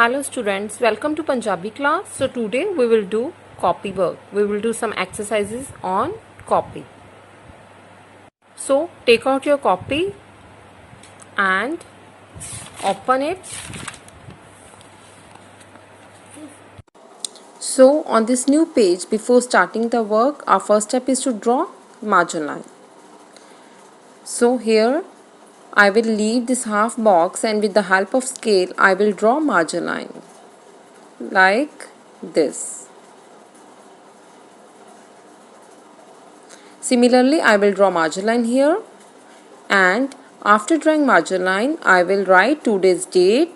Hello students, welcome to Punjabi class. So today we will do copy work. We will do some exercises on copy. So take out your copy and open it. So on this new page, before starting the work, our first step is to draw margin line. So here I will leave this half box and with the help of scale I will draw margin line like this. Similarly, I will draw margin line here, and after drawing margin line, I will write today's date.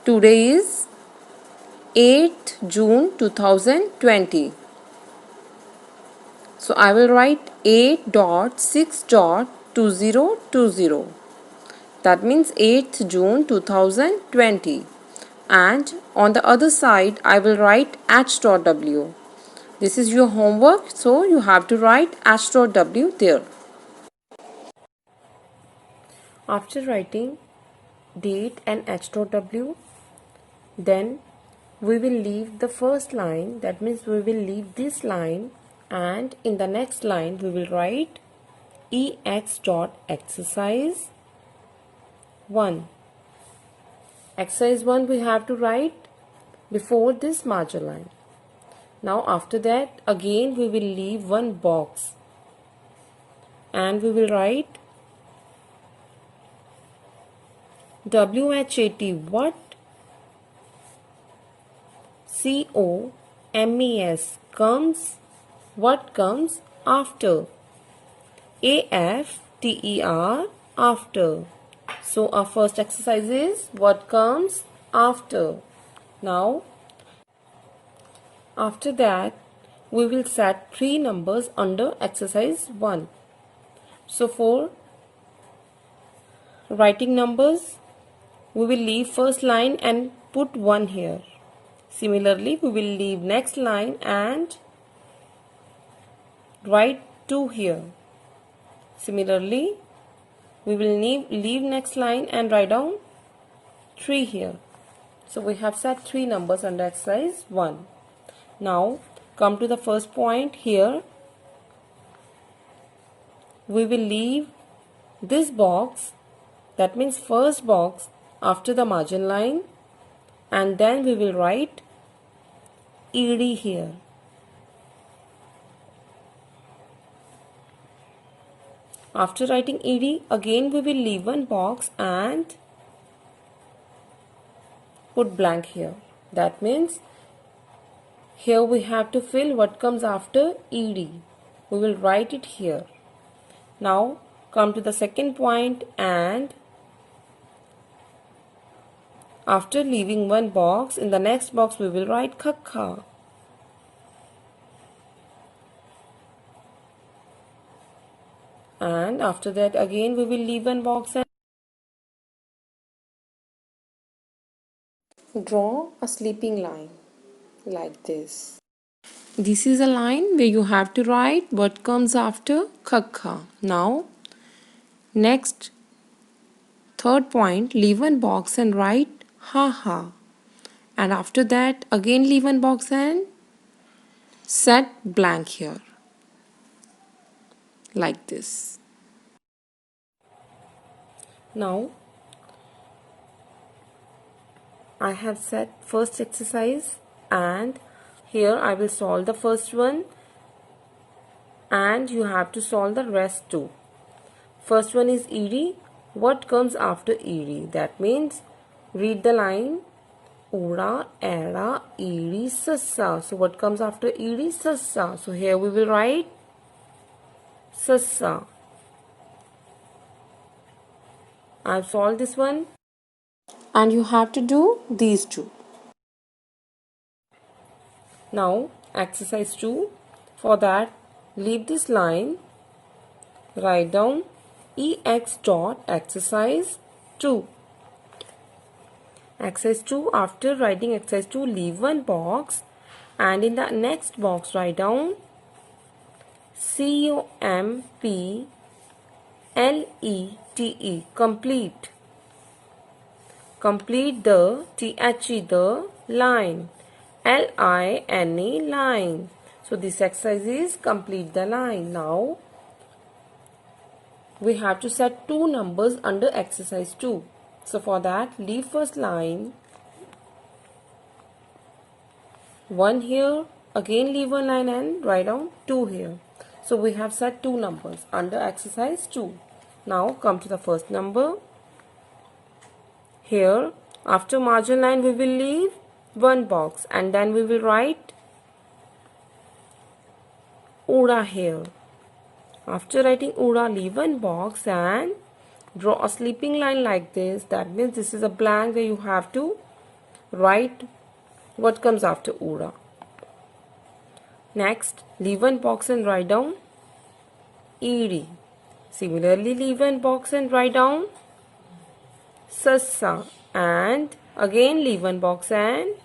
Today is 8th June 2020. So I will write 8.6.2020. That means 8th June 2020. And on the other side, I will write h.w. This is your homework, so you have to write h.w there. After writing date and h.w, then we will leave the first line. That means we will leave this line, and in the next line we will write ex.exercise 1. Exercise 1 we have to write before this margin line. Now after that again we will leave one box and we will write WHAT, what? COMES, comes, what comes after? AFTER, after. So our first exercise is what comes after. Now after that we will set 3 numbers under exercise 1. So for writing numbers, we will leave first line and put 1 here. Similarly, we will leave next line and write 2 here. Similarly, we will leave next line and write down 3 here. So we have set 3 numbers under exercise 1. Now come to the first point here. We will leave this box, that means first box after the margin line, and then we will write ED here. After writing ED, again we will leave one box and put blank here. That means here we have to fill what comes after ED. We will write it here. Now come to the second point, and after leaving one box, in the next box we will write khakha. And after that again we will leave one box and draw a sleeping line like this. This is a line where you have to write what comes after khakha. Now next third point, leave one box and write ha ha. And after that again leave one box and set blank here like this. Now I have set first exercise, and here I will solve the first one and you have to solve the rest too. First one is ED. What comes after ED? That means read the line Ura, Era, ED, Sassa. So what comes after ED? Sassa. So here we will write Sassa. I have solved this one, and you have to do these two. Now exercise 2. For that, leave this line, write down ex.exercise 2. Exercise 2, after writing exercise 2, leave one box and in the next box write down COMPLETE, complete. Complete the THE, the line. LINE, line. So this exercise is complete the line. Now we have to set two numbers under exercise 2. So for that, leave first line, 1 here, again leave one line and write down 2 here. So we have set two numbers under exercise 2. Now come to the first number. Here, after margin line, we will leave one box and then we will write Ura here. After writing Ura, leave one box and draw a sleeping line like this. That means this is a blank where you have to write what comes after Ura. Next, leave one box and write down ED. Similarly, leave one box and write down Sassa. And again leave one box and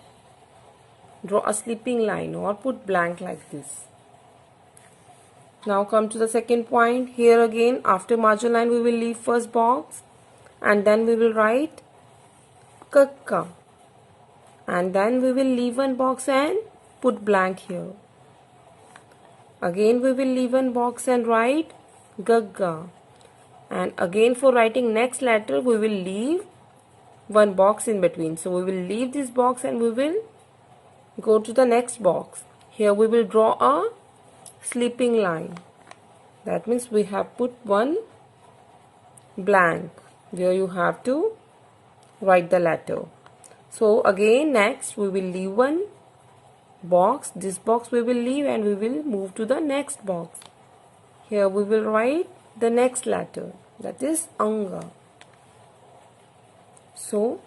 draw a sleeping line or put blank like this. Now come to the second point. Here again, after margin line, we will leave first box and then we will write Kakka. And then we will leave one box and put blank here. Again we will leave one box and write Gagga. And again for writing next letter, we will leave one box in between. So we will leave this box and we will go to the next box. Here we will draw a sleeping line. That means we have put one blank where you have to write the letter. So again next we will leave one box. This box we will leave and we will move to the next box. Here we will write the next letter, that is Anga. So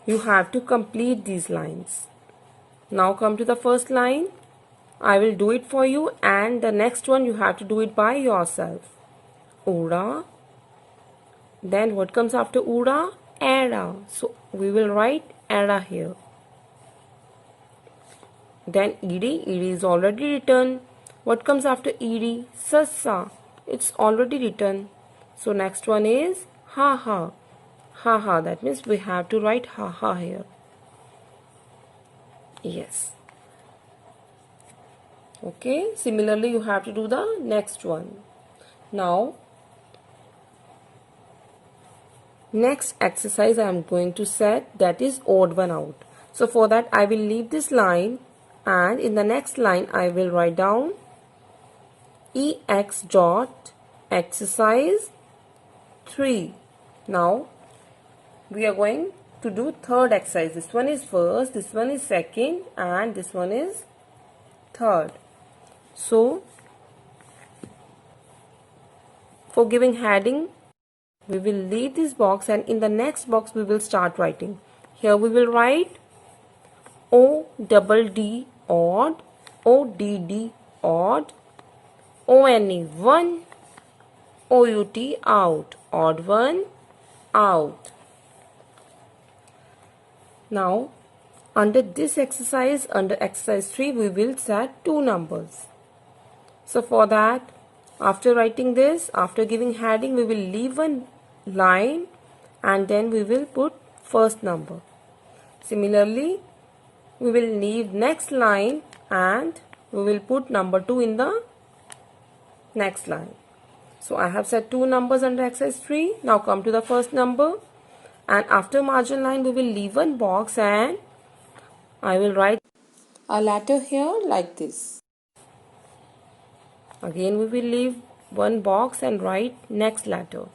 you have to complete these lines. Now come to the first line. I will do it for you and the next one you have to do it by yourself. Ura. Then what comes after Ura? Era. So we will write Era here. Then ED. ED is already written. What comes after ED? Sassa. It's already written. So next one is Ha-ha. Ha-ha. That means we have to write Ha-ha here. Yes. Okay. Similarly, you have to do the next one. Now, next exercise I am going to set, that is odd one out. So for that I will leave this line and in the next line I will write down EX dot exercise 3. Now we are going to do third exercise. This one is first, this one is second and this one is third. So for giving heading, we will leave this box and in the next box we will start writing. Here we will write ODD odd, ODD odd, ONE one, OUT out, odd one out. Now under this exercise, under exercise 3, we will set two numbers. So for that, after writing this, after giving heading, we will leave one line and then we will put first number. Similarly, we will leave next line and we will put number 2 in the next line. So I have set two numbers under exercise 3. Now come to the first number and after margin line we will leave one box and I will write a letter here like this. Again we will leave one box and write next letter.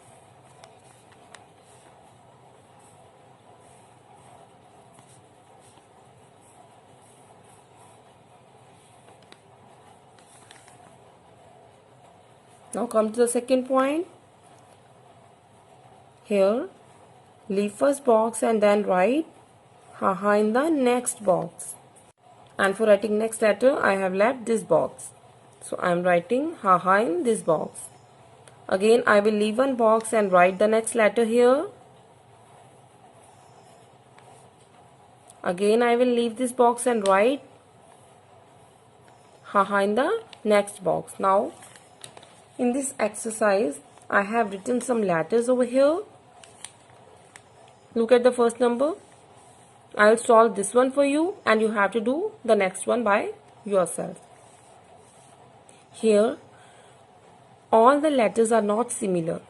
Now come to the second point. Here leave first box and then write Ha-ha in the next box. And for writing next letter I have left this box. So I am writing Ha-ha in this box. Again I will leave one box and write the next letter here. Again I will leave this box and write Ha-ha in the next box. Now in this exercise I have written some letters over here. Look at the first number. I'll solve this one for you and you have to do the next one by yourself. Here, all the letters are not similar.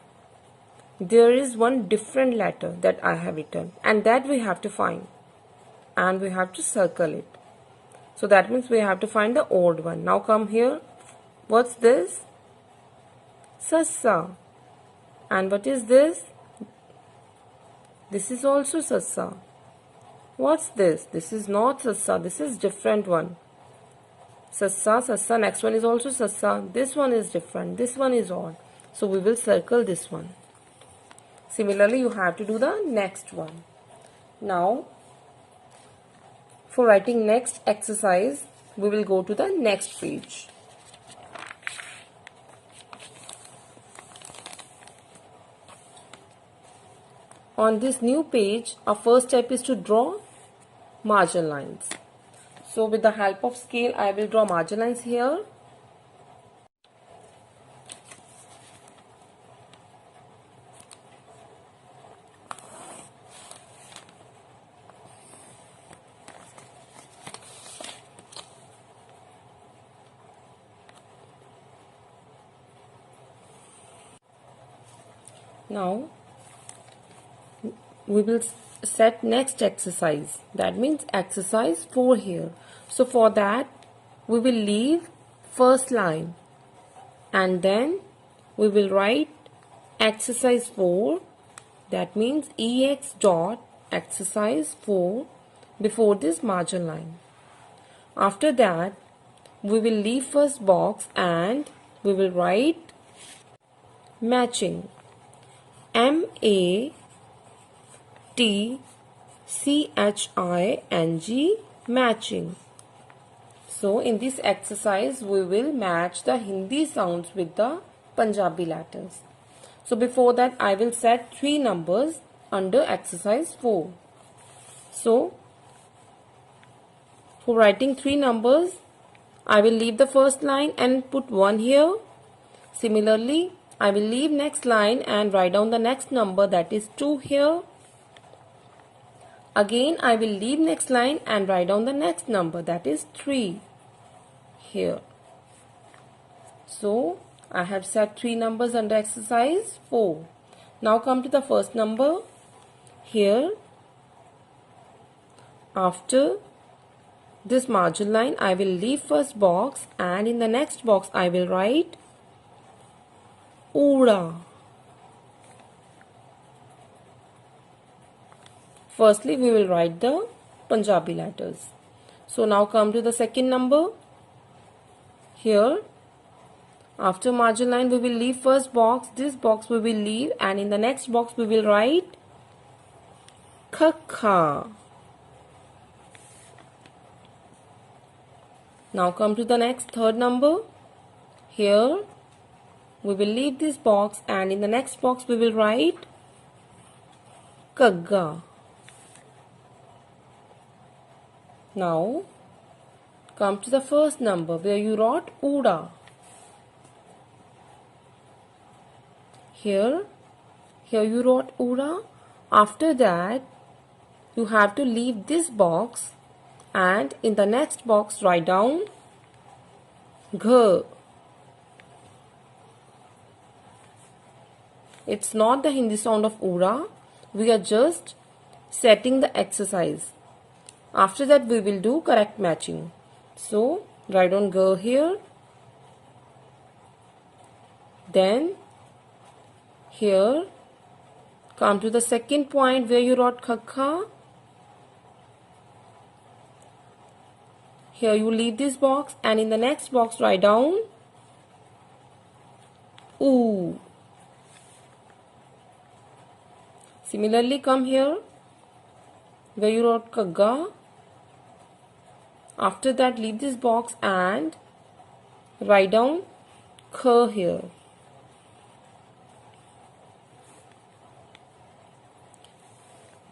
There is one different letter that I have written and that we have to find. And we have to circle it. So that means we have to find the odd one. Now come here. What's this? Sassa. And what is this? This is also Sassa. What's this? This is not Sassa. This is different one. Sassa, Sassa. Next one is also Sassa. This one is different. This one is odd. So we will circle this one. Similarly, you have to do the next one. Now, for writing next exercise, we will go to the next page. On this new page, our first step is to draw margin lines. So with the help of scale, I will draw margin lines here. Now, we will set next exercise. That means exercise 4 here. So for that, we will leave first line and then we will write exercise 4. That means EX dot exercise 4 before this margin line. After that, we will leave first box and we will write matching. MATCHING, matching. So in this exercise we will match the Hindi sounds with the Punjabi letters. So before that I will set 3 numbers under exercise 4. So for writing 3 numbers, I will leave the first line and put 1 here. Similarly, I will leave next line and write down the next number, that is 2 here. Again, I will leave next line and write down the next number, that is 3 here. So, I have set 3 numbers under exercise 4. Now come to the first number. Here, after this margin line, I will leave first box and in the next box I will write Ura. Firstly, we will write the Punjabi letters. So now come to the second number. Here, after margin line, we will leave first box. This box we will leave and in the next box we will write Khakha. Now come to the next third number. Here, we will leave this box and in the next box we will write Kagga. Now come to the first number where you wrote Uda. Here you wrote Uda. After that you have to leave this box and in the next box write down Gh. It's not the Hindi sound of Ura. We are just setting the exercise. After that we will do correct matching. So write down G here. Then here come to the second point where you wrote Khakha. Here you leave this box and in the next box write down Oo. Similarly, come here where you wrote Kagga. After that, leave this box and write down Kh here.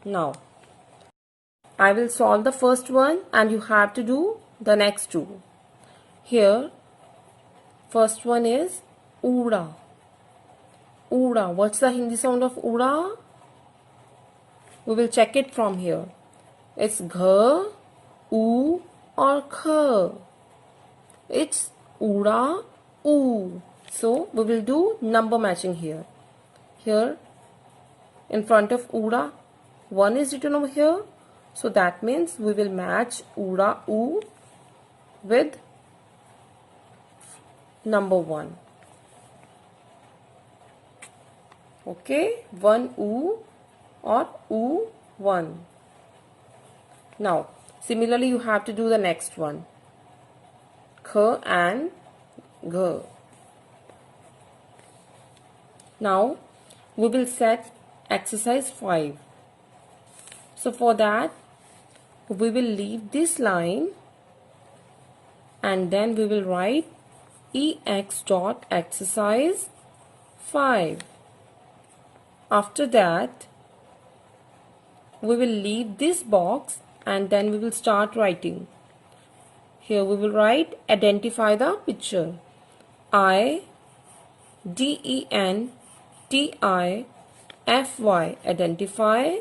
Now, I will solve the first one and you have to do the next two. Here, first one is Ura. Ura. What's the Hindi sound of Ura? We will check it from here. It's gh, oo or kh. It's ura, oo. So we will do number matching here. Here in front of ura, 1 is written over here. So that means we will match ura, oo with number 1. Okay, 1 oo or oo 1. Now, similarly you have to do the next one. Kh and gh. Now, we will set exercise 5. So for that, we will leave this line and then we will write ex dot exercise 5. After that, we will leave this box and then we will start writing. Here we will write identify the picture. I-D-E-N-T-I-F-Y, identify.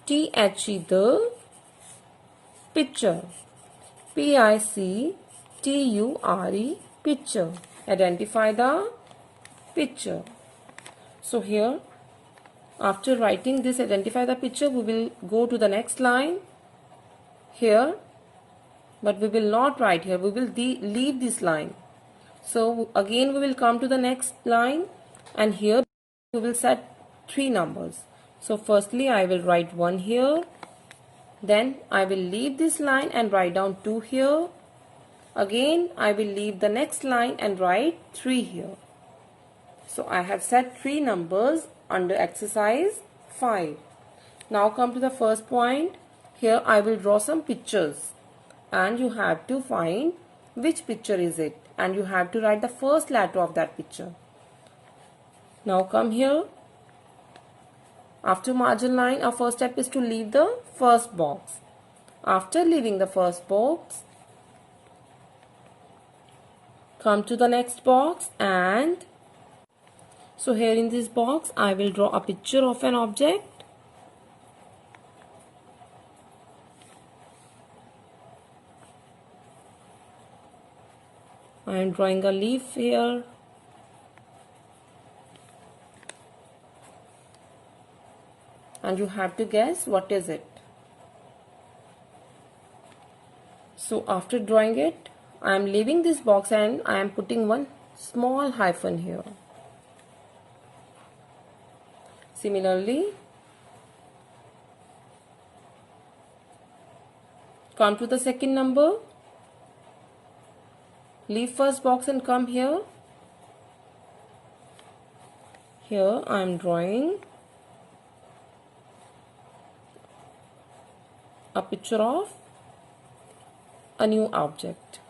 T-H-E, the picture. P-I-C-T-U-R-E, picture. Identify the picture. So here, after writing this identify the picture, we will go to the next line here, but we will not write here. We will leave this line. So again we will come to the next line and here we will set 3 numbers. So firstly I will write 1 here, then I will leave this line and write down 2 here. Again I will leave the next line and write 3 here. So I have set 3 numbers under exercise 5. Now come to the first point. Here I will draw some pictures and you have to find which picture is it and you have to write the first letter of that picture. Now come here. After margin line, our first step is to leave the first box. After leaving the first box, come to the next box and so here in this box I will draw a picture of an object. I am drawing a leaf here. And you have to guess what is it. So after drawing it, I am leaving this box and I am putting one small hyphen here. Similarly, come to the second number. Leave first box and come here. Here I am drawing a picture of a new object.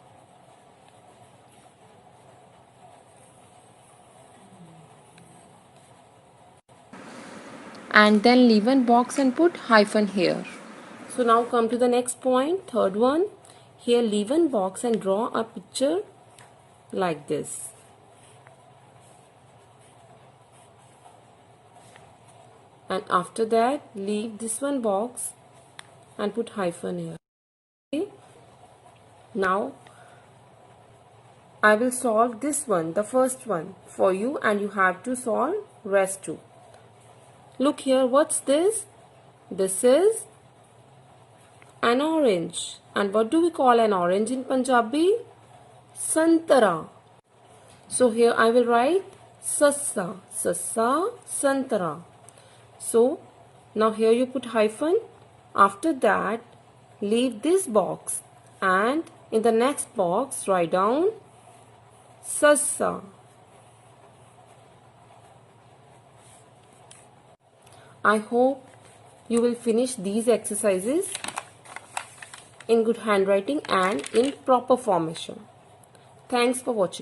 And then leave one box and put hyphen here. So now come to the next point, third one. Here leave one box and draw a picture like this. And after that leave this one box and put hyphen here. Okay. Now I will solve this one, the first one for you, and you have to solve rest too. Look here, what's this? This is an orange. And what do we call an orange in Punjabi? Santara. So here I will write sassa, sassa, santara. So now here you put hyphen. After that leave this box and in the next box write down sassa. I hope you will finish these exercises in good handwriting and in proper formation. Thanks for watching.